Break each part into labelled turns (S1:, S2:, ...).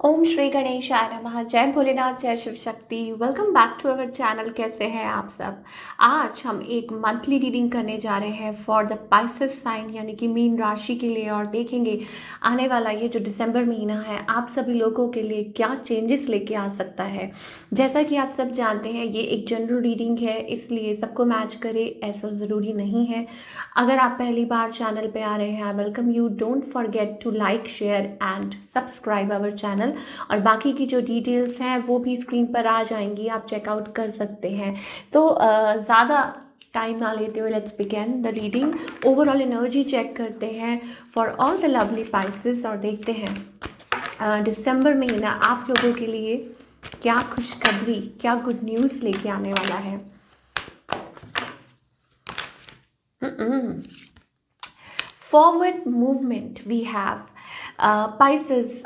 S1: ओम श्री गणेशाय नमः। जय भोलेनाथ, जय Shiv Shakti. Welcome back to our channel. कैसे हैं आप सब? आज हम एक मंथली रीडिंग करने जा रहे हैं फॉर द पाइसेस साइन यानी कि मीन राशि के लिए, और देखेंगे आने वाला ये जो दिसंबर महीना है आप सभी लोगों के लिए क्या चेंजेस लेके आ सकता है। जैसा कि आप सब जानते हैं ये एक जनरल रीडिंग है, इसलिए सबको मैच करे ऐसा ज़रूरी नहीं है। अगर आप पहली बार चैनल पे आ रहे हैं, I welcome you. Don't forget to like, share and subscribe our channel. और बाकी की जो डिटेल्स हैं वो भी स्क्रीन पर आ जाएंगी, आप चेकआउट कर सकते हैं। तो ज़्यादा टाइम ना लेते हुए let's begin the reading. Overall energy check करते हैं for all the lovely Pisces और देखते हैं दिसंबर महीना आप लोगों के लिए क्या खुशखबरी, क्या गुड न्यूज़ लेके आने वाला है। Forward movement we have Pisces.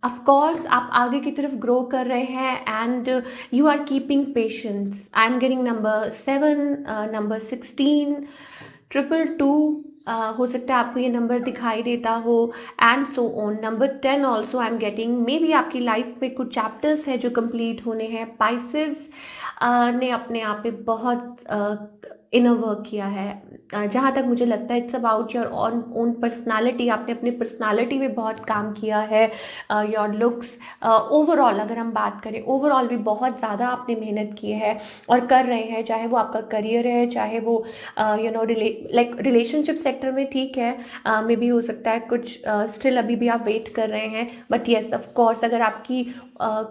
S1: Of course आप आगे की तरफ ग्रो कर रहे हैं and you are keeping patience. I am getting number 7, number 16, 222। हो सकता है आपको ये नंबर दिखाई देता हो and so on. Number 10 also I am getting. May be आपकी लाइफ में कुछ चैप्टर्स है जो कंप्लीट होने हैं। पाइसेस ने अपने आप में बहुत इनर वर्क किया है। जहाँ तक मुझे लगता है it's about your own personality. आपने अपनी पर्सनालिटी में बहुत काम किया है। योर लुक्स, ओवरऑल अगर हम बात करें, ओवरऑल भी बहुत ज़्यादा आपने मेहनत की है और कर रहे हैं। चाहे वो आपका करियर है, चाहे वो लाइक रिलेशनशिप सेक्टर में, ठीक है। मे बी हो सकता है कुछ स्टिल अभी भी आप वेट कर रहे हैं, बट येस ऑफ कोर्स अगर आपकी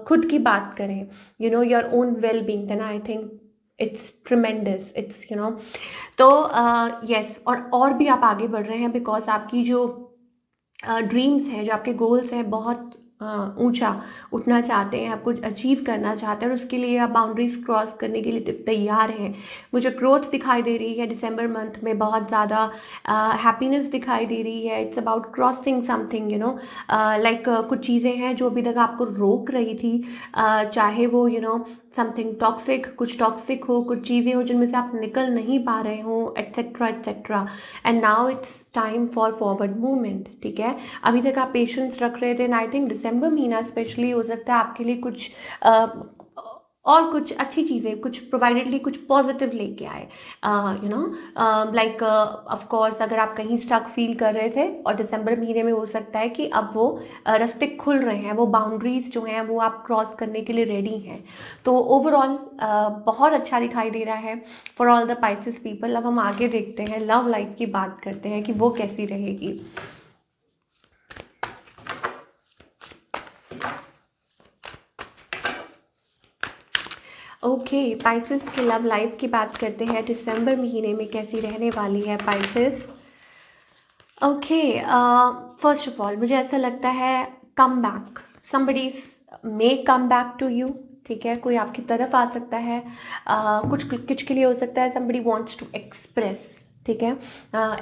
S1: खुद की बात करें, your own well being, then I think it's tremendous, it's तो यस। और भी आप आगे बढ़ रहे हैं बिकॉज आपकी जो ड्रीम्स हैं, जो आपके गोल्स हैं, बहुत ऊंचा उठना चाहते हैं, आप कुछ अचीव करना चाहते हैं और उसके लिए आप बाउंड्रीज क्रॉस करने के लिए तैयार हैं। मुझे ग्रोथ दिखाई दे रही है दिसंबर मंथ में, बहुत ज़्यादा हैप्पीनेस दिखाई दे रही है। It's about crossing something, like कुछ चीज़ें हैं जो अभी तक आपको रोक रही थी, चाहे वो समथिंग टॉक्सिक, कुछ टॉक्सिक हो, कुछ चीज़ें हो जिनमें से आप निकल नहीं पा रहे हो, etcetera etcetera. And now it's time for forward movement, ठीक है। अभी तक आप पेशेंस रख रहे थे एंड आई थिंक दिसंबर महीना स्पेशली हो सकता है आपके लिए कुछ और कुछ अच्छी चीज़ें, कुछ प्रोवाइडेडली कुछ पॉजिटिव लेके आए। लाइक ऑफ कोर्स अगर आप कहीं स्टक फील कर रहे थे और दिसंबर महीने में हो सकता है कि अब वो रास्ते खुल रहे हैं, वो बाउंड्रीज जो हैं वो आप क्रॉस करने के लिए रेडी हैं। तो ओवरऑल बहुत अच्छा दिखाई दे रहा है for all the Pisces people. अब हम आगे देखते हैं, लव लाइफ की बात करते हैं कि वो कैसी रहेगी। ओके, पाइसेस की लव लाइफ की बात करते हैं, दिसंबर महीने में कैसी रहने वाली है Pisces. Okay, first of all मुझे ऐसा लगता है come back, somebody may come back to you, ठीक है। कोई आपकी तरफ आ सकता है, कुछ कुछ के लिए हो सकता है समबडी वांट्स टू एक्सप्रेस, ठीक है।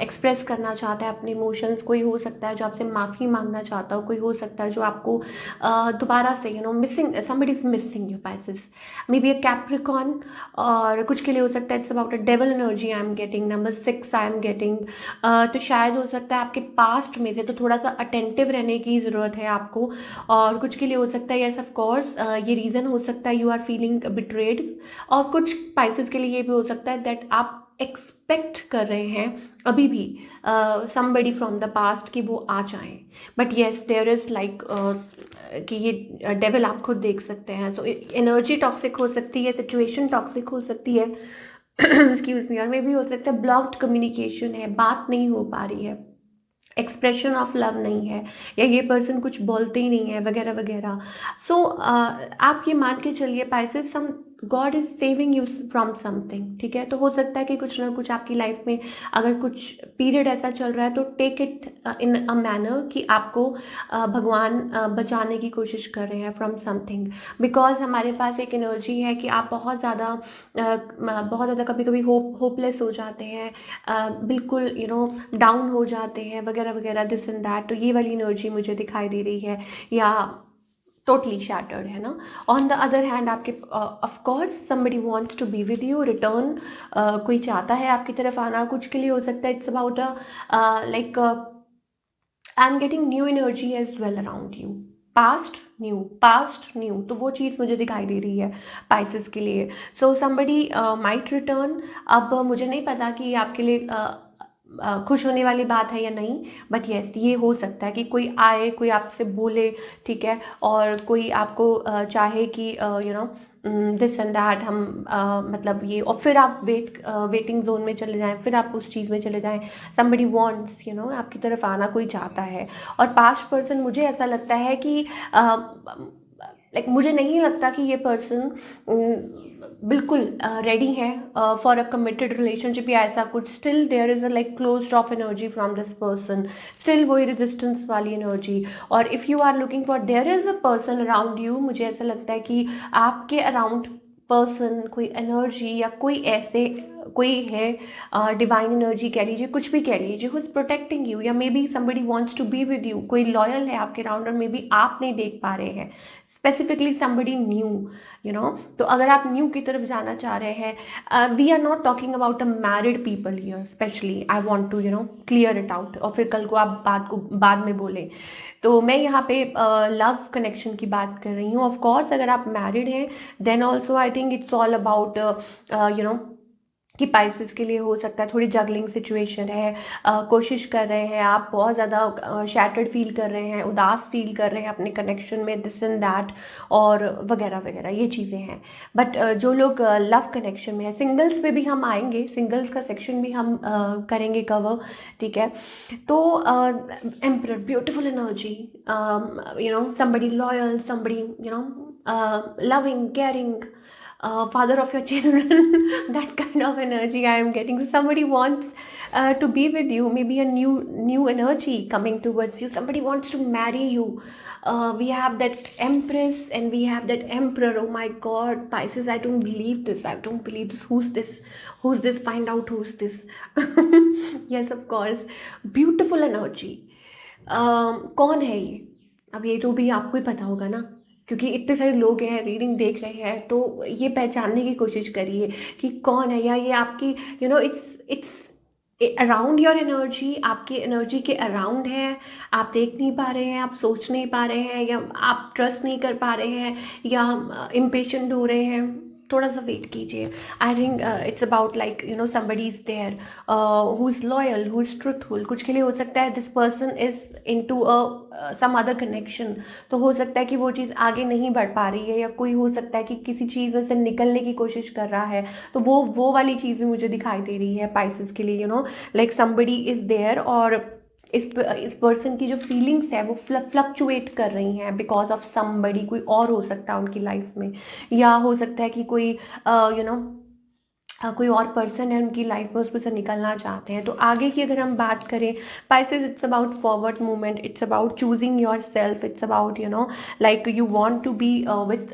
S1: एक्सप्रेस करना चाहता है अपने इमोशंस। कोई हो सकता है जो आपसे माफ़ी मांगना चाहता हो, कोई हो सकता है जो आपको दोबारा से missing, somebody is missing your Pisces, may be a Capricorn. और कुछ के लिए हो सकता है it's about a devil energy I am getting, number 6 I am getting. तो शायद हो सकता है आपके पास्ट में से, तो थोड़ा सा अटेंटिव रहने की ज़रूरत है आपको। और कुछ के लिए हो सकता है यस ऑफ कोर्स ये रीज़न हो सकता है यू आर फीलिंग बिट्रेड। और कुछ पाइसेस के लिए ये भी हो सकता है दैट आप एक्सपेक्ट कर रहे हैं अभी भी समबडी फ्रॉम द पास्ट कि वो आ जाएं, but yes there is like कि ये डेविल आप खुद देख सकते हैं। सो एनर्जी टॉक्सिक हो सकती है, सिचुएशन टॉक्सिक हो सकती है एक्सक्यूज मी। और मे भी हो सकता है ब्लॉक्ड कम्युनिकेशन है, बात नहीं हो पा रही है, एक्सप्रेशन ऑफ लव नहीं है, या ये पर्सन कुछ बोलते ही नहीं है वगैरह वगैरह। सो आप ये मान के चलिए Pisces, some god is saving you from something, ठीक है। तो हो सकता है कि कुछ ना कुछ आपकी लाइफ में अगर कुछ पीरियड ऐसा चल रहा है तो take it in a manner कि आपको भगवान बचाने की कोशिश कर रहे हैं फ्रॉम समथिंग। बिकॉज हमारे पास एक एनर्जी है कि आप बहुत ज़्यादा कभी कभी होपलेस हो जाते हैं, बिल्कुल डाउन हो जाते हैं वगैरह वगैरह, दिस एंड दैट। तो ये वाली एनर्जी मुझे दिखाई दे रही है, या टोटली शैटर्ड है ना। ऑन द अदर हैंड आपके of course somebody wants to be with you, return कोई चाहता है आपकी तरफ आना। कुछ के लिए हो सकता है it's about like I am getting new energy as well around you. Past new, तो वो चीज़ मुझे दिखाई दे रही है पाइसेस के लिए। So somebody might return. अब मुझे नहीं पता कि ये आपके लिए खुश होने वाली बात है या नहीं, बट येस ये हो सकता है कि कोई आए, कोई आपसे बोले, ठीक है, और कोई आपको चाहे कि दिस एंड दैट, हम मतलब ये, और फिर आप वेटिंग जोन में चले जाएं, फिर आप उस चीज़ में चले जाएं। समबडी वांट्स आपकी तरफ आना कोई चाहता है। और पास्ट पर्सन, मुझे ऐसा लगता है कि मुझे नहीं लगता कि ये पर्सन बिल्कुल रेडी है फॉर अ कमिटेड रिलेशनशिप या ऐसा कुछ। Still there is a closed off energy from this person, still वही रेजिस्टेंस वाली एनर्जी। और if you are looking for, there is a person around you, मुझे ऐसा लगता है कि आपके अराउंड पर्सन, कोई एनर्जी या कोई ऐसे कोई है, डिवाइन एनर्जी कह लीजिए, कुछ भी कह लीजिए, हु इज़ प्रोटेक्टिंग यू, या maybe somebody wants to be with you, कोई लॉयल है आपके अराउंड और मे बी आप नहीं देख पा रहे हैं। स्पेसिफिकली समबडी न्यू, तो अगर आप न्यू की तरफ जाना चाह रहे हैं, we are not talking about a married people here, specially I want to clear it out, और फिर कल को आप बात को बाद में बोलें। तो मैं यहाँ पे लव कनेक्शन की बात कर रही हूँ। ऑफ कोर्स अगर आप मैरिड हैं, then also I think it's all about कि पाइसेस के लिए हो सकता है थोड़ी जगलिंग सिचुएशन है, कोशिश कर रहे हैं आप, बहुत ज़्यादा शैटर्ड फील कर रहे हैं, उदास फील कर रहे हैं अपने कनेक्शन में, दिस एंड दैट और वगैरह वगैरह, ये चीज़ें हैं। बट जो लोग लव कनेक्शन में है, सिंगल्स पे भी हम आएंगे, सिंगल्स का सेक्शन भी हम करेंगे कवर, ठीक है। तो emperor, beautiful energy, somebody loyal, somebody loving, caring, father of your children, that kind of energy I am getting. So somebody wants to be with you, maybe a new energy coming towards you. Somebody wants to marry you. We have that Empress and we have that Emperor. Oh my God, Pisces, I don't believe this. I don't believe this. Who's this? Who's this? Find out who's this. Yes, of course. Beautiful energy. कौन है ये? अब ये तो भी आपको ही पता होगा ना, क्योंकि इतने सारे लोग हैं, रीडिंग देख रहे हैं, तो ये पहचानने की कोशिश करिए कि कौन है, या ये आपकी इट्स अराउंड योर एनर्जी, आपकी एनर्जी के अराउंड है, आप देख नहीं पा रहे हैं, आप सोच नहीं पा रहे हैं, या आप ट्रस्ट नहीं कर पा रहे हैं, या इम्पेशेंट हो रहे हैं, थोड़ा सा वेट कीजिए। I think it's about somebody is there who is loyal, who is truthful. कुछ के लिए हो सकता है this person is into some other connection, तो हो सकता है कि वो चीज़ आगे नहीं बढ़ पा रही है, या कोई हो सकता है कि किसी चीज़ में से निकलने की कोशिश कर रहा है, तो वो वाली चीज़ भी मुझे दिखाई दे रही है पाइसेस के लिए। समबडी इज़ देयर, और इस पर्सन की जो फीलिंग्स है वो फ्लक्चुएट कर रही हैं बिकॉज ऑफ समबडी, कोई और हो सकता है उनकी लाइफ में, या हो सकता है कि कोई कोई और पर्सन है उनकी लाइफ में, उसमें से निकलना चाहते हैं। तो आगे की अगर हम बात करें, Pisces it's about forward movement, it's about choosing your self, it's about you want to be with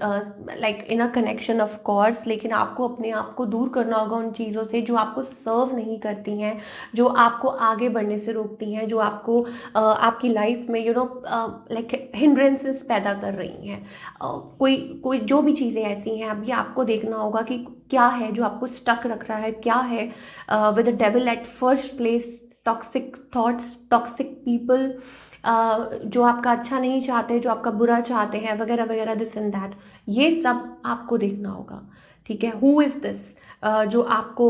S1: in a connection of course, लेकिन आपको अपने आप को दूर करना होगा उन चीज़ों से जो आपको सर्व नहीं करती हैं, जो आपको आगे बढ़ने से रोकती हैं, जो आपको आपकी लाइफ में हिंड्रेंसेस पैदा कर रही हैं। कोई जो भी चीज़ें ऐसी हैं, अभी आपको देखना होगा कि क्या है जो आपको स्टक रख रहा है, क्या है with the devil at first place, toxic thoughts, toxic people, जो आपका अच्छा नहीं चाहते, जो आपका बुरा चाहते हैं, वगैरह वगैरह, दिस एंड दैट, ये सब आपको देखना होगा, ठीक है। हु इज़ दिस जो आपको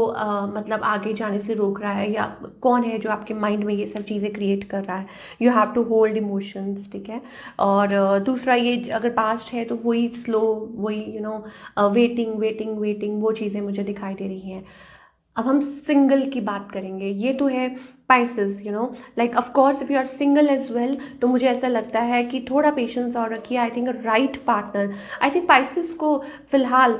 S1: मतलब आगे जाने से रोक रहा है, या कौन है जो आपके माइंड में ये सब चीज़ें क्रिएट कर रहा है। You have to hold emotions, ठीक है। और दूसरा, ये अगर पास्ट है तो वही स्लो, वही वेटिंग वेटिंग वेटिंग, वो चीज़ें मुझे दिखाई दे रही हैं। अब हम सिंगल की बात करेंगे। ये तो है Pisces, of course if you are single as well, तो मुझे ऐसा लगता है कि थोड़ा पेशेंस और रखिए। I think right partner, I think Pisces को फ़िलहाल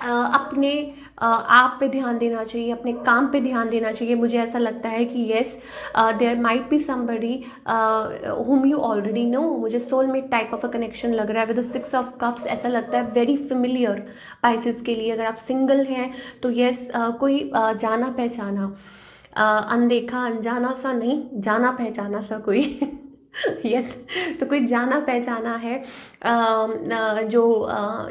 S1: अपने आप पे ध्यान देना चाहिए, अपने काम पे ध्यान देना चाहिए। मुझे ऐसा लगता है कि yes, there might be somebody whom you already know. मुझे soulmate type of a connection लग रहा है विद द 6 ऑफ कप्स, ऐसा लगता है वेरी फेमिलियर पाइसेस के लिए। अगर आप सिंगल हैं तो येस, कोई जाना पहचाना, अनदेखा अनजाना सा नहीं, जाना पहचाना सा कोई यस। तो कोई जाना पहचाना है, जो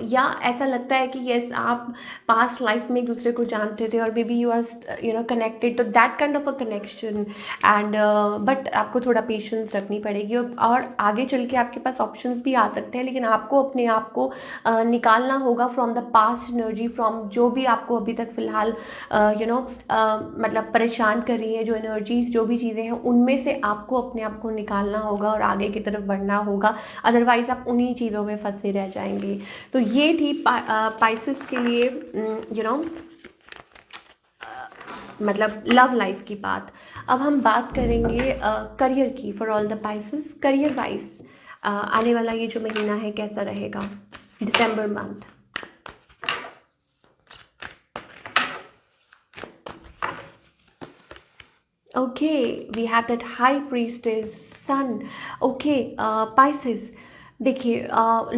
S1: या ऐसा लगता है कि यस आप पास्ट लाइफ में एक दूसरे को जानते थे और maybe you are connected, तो that kind of a connection. And but आपको थोड़ा पेशेंस रखनी पड़ेगी, और आगे चल के आपके पास ऑप्शंस भी आ सकते हैं, लेकिन आपको अपने आप को निकालना होगा from the past energy, from जो भी आपको अभी तक फ़िलहाल मतलब परेशान कर रही है, जो एनर्जीज जो भी चीज़ें हैं उनमें से आपको अपने आप को निकालना होगा और आगे की तरफ बढ़ना होगा, अदरवाइज़ आप उन्हीं चीज़ों में फंसे रह जाएंगे। तो ये थी पाइसेस के लिए मतलब लव लाइफ की बात। अब हम बात करेंगे करियर की, for all the Pisces career wise आने वाला ये जो महीना है कैसा रहेगा, दिसंबर month. Okay, we have that high priestess, sun. Okay, Pisces. देखिए,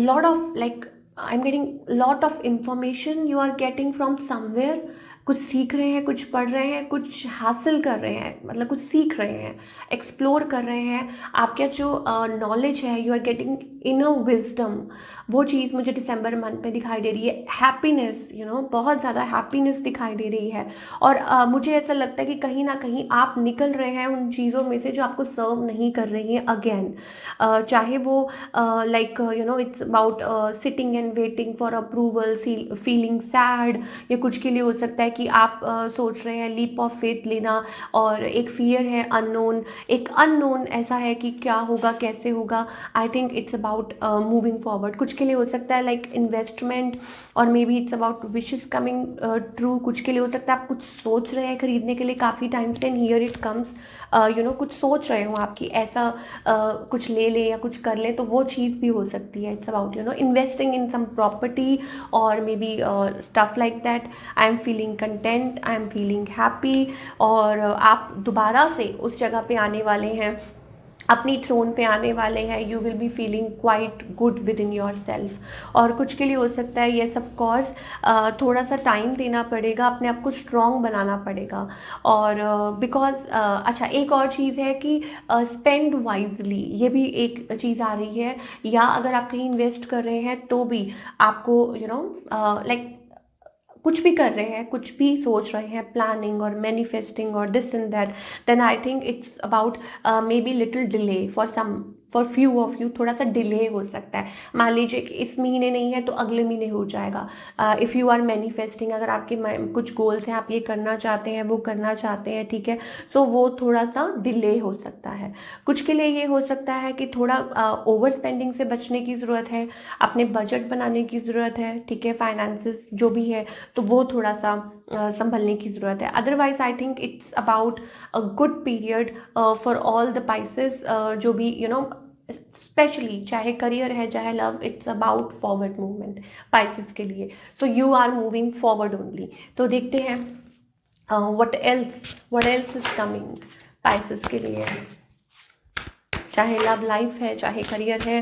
S1: lot of like I'm getting lot of information you are getting from somewhere. कुछ सीख रहे हैं, कुछ पढ़ रहे हैं, कुछ हासिल कर रहे हैं, मतलब कुछ सीख रहे हैं, एक्सप्लोर कर रहे हैं। आपका जो नॉलेज है, you are getting inner wisdom, वो चीज़ मुझे दिसंबर मंथ में दिखाई दे रही है। हैप्पीनेस, बहुत ज़्यादा हैप्पीनेस दिखाई दे रही है। और मुझे ऐसा लगता है कि कहीं ना कहीं आप निकल रहे हैं उन चीज़ों में से जो आपको सर्व नहीं कर रही हैं अगेन। चाहे वो like it's about sitting and waiting for approval, feeling sad, या कुछ के लिए हो सकता है कि आप सोच रहे हैं लीप ऑफ फेथ लेना, और एक फियर है अननोन, एक अननोन ऐसा है कि क्या होगा कैसे होगा। आई think it's about moving forward. कुछ के लिए हो सकता है लाइक इन्वेस्टमेंट, और maybe it's about wishes coming true. कुछ के लिए हो सकता है आप कुछ सोच रहे हैं खरीदने के लिए काफ़ी टाइम से, एंड हियर इट कम्स, कुछ सोच रहे हो आपकी ऐसा कुछ ले ले या कुछ कर ले, तो वो चीज़ भी हो सकती है। It's about investing in some property, और maybe stuff like that. I am feeling content, I am feeling happy, और आप दोबारा से उस जगह पे आने वाले हैं, अपनी थ्रोन पे आने वाले हैं। You will be feeling quite good with in your self. और कुछ के लिए हो सकता है येस ऑफ कोर्स थोड़ा सा टाइम देना पड़ेगा, अपने आप को स्ट्रॉन्ग बनाना पड़ेगा। और बिकॉज अच्छा, एक और चीज़ है कि स्पेंड वाइजली, ये भी एक चीज़ आ रही है। या अगर आप कहीं इन्वेस्ट कर रहे हैं तो भी आपको लाइक कुछ भी कर रहे हैं, कुछ भी सोच रहे हैं, प्लानिंग और मैनिफेस्टिंग और this and that, then I think it's about maybe little delay for few of you. थोड़ा सा डिले हो सकता है। मान लीजिए कि इस महीने नहीं है तो अगले महीने हो जाएगा। इफ़ यू आर मैनिफेस्टिंग, अगर आपके कुछ गोल्स हैं, आप ये करना चाहते हैं, वो करना चाहते हैं, ठीक है, सो वो थोड़ा सा डिले हो सकता है। कुछ के लिए ये हो सकता है कि थोड़ा ओवर स्पेंडिंग से बचने की ज़रूरत है, अपने बजट बनाने की ज़रूरत है, ठीक है, फाइनेंसिस जो भी है, तो वो थोड़ा सा संभलने की ज़रूरत है। Otherwise I think it's about a good period for all the Pisces, जो भी स्पेशली चाहे करियर है चाहे love, it's about forward movement Pisces के लिए। So you are moving forward only. तो देखते हैं what else is coming Pisces के लिए, चाहे लव लाइफ है चाहे करियर है।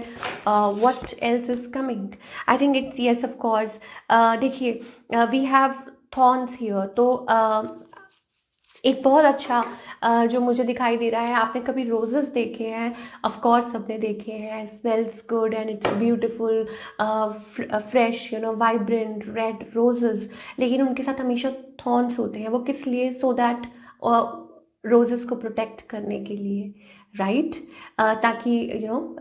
S1: What else is coming, I think it's yes of course. देखिए, वी हैव थॉर्न्स हियर, तो एक बहुत अच्छा जो मुझे दिखाई दे रहा है, आपने कभी रोजेस देखे हैं? ऑफ कोर्स सबने देखे हैं। Smells good and it's beautiful, fresh, vibrant red roses, लेकिन उनके साथ हमेशा थॉर्न्स होते हैं। वो किस लिए? सो दैट रोजेस को प्रोटेक्ट करने के लिए, राइट? ताकि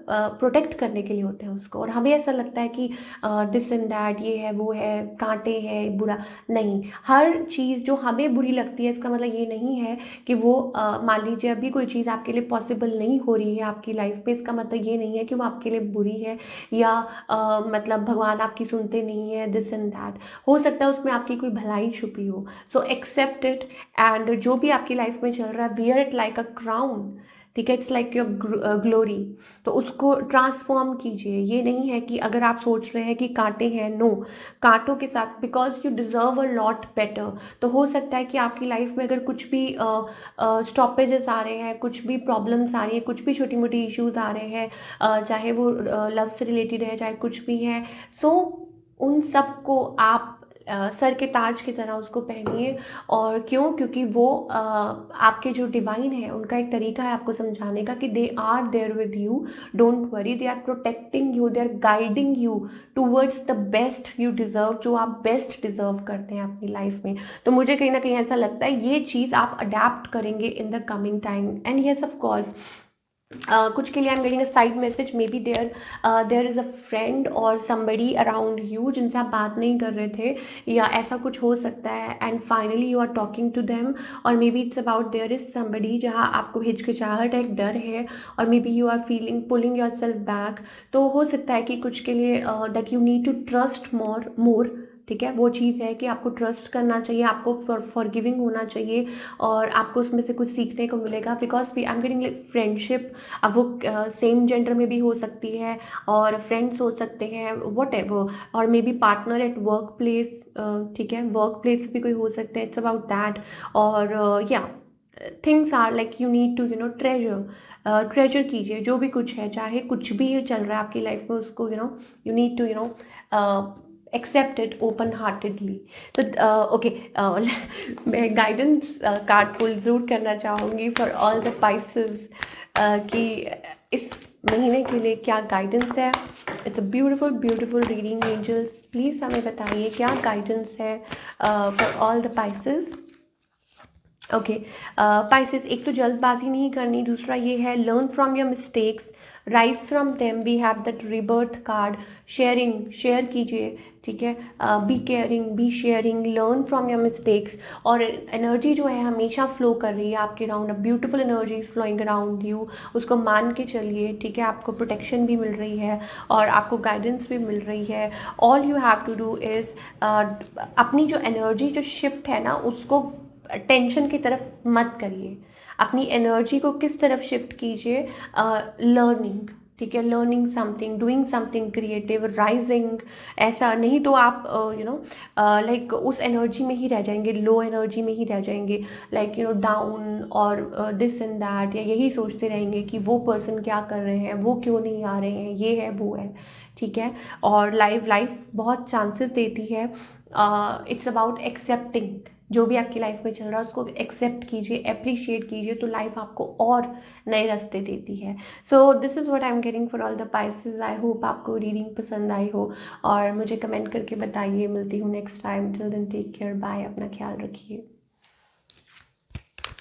S1: प्रोटेक्ट करने के लिए होते हैं उसको। और हमें ऐसा लगता है कि दिस एंड दैट, ये है वो है, कांटे हैं, बुरा नहीं। हर चीज़ जो हमें बुरी लगती है, इसका मतलब ये नहीं है कि वो मान लीजिए अभी कोई चीज़ आपके लिए पॉसिबल नहीं हो रही है आपकी लाइफ में, इसका मतलब ये नहीं है कि वो आपके लिए बुरी है, या मतलब भगवान आपकी सुनते नहीं है, दिस एंड दैट। हो सकता है उसमें आपकी कोई भलाई छुपी हो। सो एक्सेप्ट इट, एंड जो भी आपकी लाइफ में चल रहा है, wear it like a crown, ठीक है, इट्स लाइक योर ग्लोरी। तो उसको ट्रांसफॉर्म कीजिए। ये नहीं है कि अगर आप सोच रहे हैं कि कांटे हैं, नो, कांटों के साथ, because you deserve a lot better. तो हो सकता है कि आपकी लाइफ में अगर कुछ भी स्टॉपेजेस आ रहे हैं, कुछ भी प्रॉब्लम्स आ रही है, कुछ भी छोटी मोटी इश्यूज आ रहे हैं, चाहे वो लव से रिलेटेड है चाहे कुछ भी है, सो उन सब को आप सर के ताज की तरह उसको पहनिए। और क्यों? क्योंकि वो आपके जो डिवाइन है उनका एक तरीका है आपको समझाने का कि they are there with you, don't worry, they are protecting you, they are guiding you towards the best you deserve, जो आप बेस्ट डिज़र्व करते हैं अपनी लाइफ में। तो मुझे कहीं ना कहीं ऐसा लगता है ये चीज़ आप अडेप्ट करेंगे in the coming time. And yes of course, कुछ के लिए I am getting a side message, maybe there is a friend और समबडी अराउंड यू जिनसे आप बात नहीं कर रहे थे, या ऐसा कुछ हो सकता है। And finally you are talking to them, और maybe it's about there is somebody जहाँ आपको हिचकिचाहट है, एक डर है, और maybe you are feeling pulling yourself back. तो हो सकता है कि कुछ के लिए that you need to trust more. ठीक है, वो चीज़ है कि आपको ट्रस्ट करना चाहिए, आपको फॉरगिविंग होना चाहिए, और आपको उसमें से कुछ सीखने को मिलेगा। Because we I am getting like friendship, अब वो सेम जेंडर में भी हो सकती है, और फ्रेंड्स हो सकते हैं, वट एवर, और may be partner at work place. ठीक है, वर्क प्लेस भी कोई हो सकता है, इट्स अबाउट दैट। और या things are like you need to treasure कीजिए जो भी कुछ है, चाहे कुछ भी चल रहा है आपकी लाइफ में, उसको you need to accept it open heartedly. तो ओके, मैं गाइडेंस कार्ड पुल ज़रूर करना चाहूँगी फॉर ऑल द पाइसेस कि इस महीने के लिए क्या गाइडेंस है। It's a beautiful beautiful reading. Angels please हमें बताइए क्या गाइडेंस है for all the Pisces. Okay, Pisces, एक तो जल्दबाजी नहीं करनी, दूसरा ये है learn from your mistakes, rise from them, we have that rebirth card. Share कीजिए, ठीक है, be caring, be sharing, learn from your mistakes. और एनर्जी जो है हमेशा फ्लो कर रही है आपके around, a beautiful energy is flowing around you, उसको मान के चलिए। ठीक है, आपको प्रोटेक्शन भी मिल रही है और आपको गाइडेंस भी मिल रही है। All you have to do is अपनी जो एनर्जी जो शिफ्ट है ना, उसको टेंशन की तरफ मत करिए, अपनी एनर्जी को किस तरफ शिफ्ट कीजिए, लर्निंग। ठीक है, learning something, doing something creative, rising. ऐसा नहीं तो आप लाइक उस एनर्जी में ही रह जाएंगे, लो एनर्जी में ही रह जाएंगे, लाइक डाउन और दिस एंड दैट, या यही सोचते रहेंगे कि वो पर्सन क्या कर रहे हैं, वो क्यों नहीं आ रहे हैं, ये है वो है। ठीक है, और लाइफ बहुत चांसेस देती है। इट्स अबाउट एक्सेप्टिंग जो भी आपकी लाइफ में चल रहा है, उसको एक्सेप्ट कीजिए, अप्रिशिएट कीजिए, तो लाइफ आपको और नए रास्ते देती है। So this is what I am getting for all the Pisces. I hope आपको रीडिंग पसंद आई हो, और मुझे कमेंट करके बताइए। मिलती हूँ next time, till then take care, bye, अपना ख्याल रखिए।